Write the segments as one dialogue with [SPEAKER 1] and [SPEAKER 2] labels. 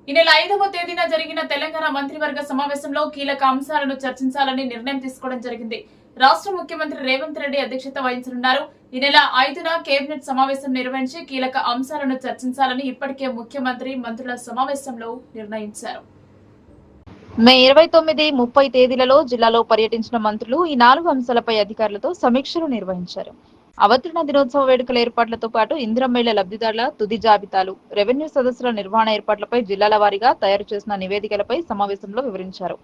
[SPEAKER 1] ఈ నెల 5వ తేదీన జరిగిన తెలంగాణ మంత్రివర్గ సమావేశంలో కీలక అంశాలను చర్చించాలని నిర్ణయం తీసుకోవడం జరిగింది. రాష్ట్ర ముఖ్యమంత్రి రేవంత్ రెడ్డి అధ్యక్షత వహించనున్నారు. ఈ నెల 5న కేబినెట్ సమావేశం నిర్వహించి కీలక అంశాలను చర్చించాలని ఇప్పటికే ముఖ్యమంత్రి మంత్రుల సమావేశంలో నిర్ణయించారు.
[SPEAKER 2] మే 29, 30 తేదీలలో జిల్లాలో పర్యటించిన మంత్రులు ఈ 4 అంశాలపై అధికారులతో సమీక్షలు నిర్వహించారు. అవతరణ దినోత్సవ వేడుకల ఏర్పాట్లతో పాటు ఇందిరమ్మేళ్ల లబ్ధిదారుల తుది జాబితాలు, రెవెన్యూ సదస్సుల నిర్వహణ ఏర్పాట్లపై జిల్లాల వారీగా తయారు చేసిన నివేదికలపై సమావేశంలో వివరించారు.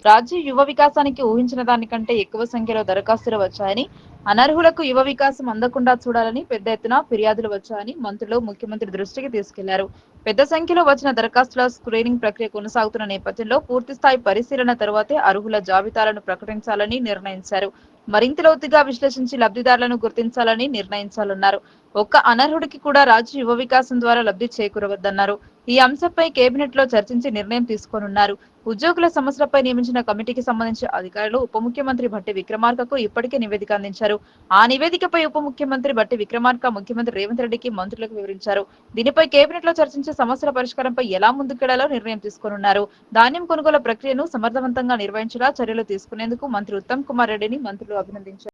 [SPEAKER 2] రాజ్య యువ వికాసానికి ఊహించిన దానికంటే ఎక్కువ సంఖ్యలో దరఖాస్తులు వచ్చాయని, అనర్హులకు యువ వికాసం అందకుండా చూడాలని పెద్ద ఎత్తున ఫిర్యాదులు వచ్చాయని మంత్రులు ముఖ్యమంత్రి దృష్టికి తీసుకెళ్లారు. పెద్ద సంఖ్యలో వచ్చిన దరఖాస్తుల స్క్రీనింగ్ ప్రక్రియ కొనసాగుతున్న నేపథ్యంలో పూర్తిస్థాయి పరిశీలన తరువాతే అర్హుల జాబితాలను ప్రకటించాలని నిర్ణయించారు. మరింత లోతుగా విశ్లేషించి లబ్ధిదారులను గుర్తించాలని నిర్ణయించాలన్నారు. ఒక్క అనర్హుడికి కూడా రాజ్య యువ వికాసం ద్వారా లబ్ధి చేకూరవద్దన్నారు. ఈ అంశంపై కేబినెట్ లో చర్చించి నిర్ణయం తీసుకోనున్నారు. ఉద్యోగుల సమస్యలపై నియమించిన కమిటీకి సంబంధించిన అధికారులు ఉప ముఖ్యమంత్రి భట్టి విక్రమార్కకు ఇప్పటికే నివేదిక అందించారు. ఆ నివేదికపై ఉప ముఖ్యమంత్రి భట్టి విక్రమార్క ముఖ్యమంత్రి రేవంత్ రెడ్డికి మంత్రులకు వివరించారు. దీనిపై కేబినెట్ లో చర్చించే సమస్యల పరిష్కారంపై ఎలా ముందుకెళ్లాలో నిర్ణయం తీసుకోనున్నారు. ధాన్యం కొనుగోలు ప్రక్రియను సమర్థవంతంగా నిర్వహించేలా చర్యలు తీసుకునేందుకు మంత్రి ఉత్తమ్ కుమార్ రెడ్డిని మంత్రులు అభినందించారు.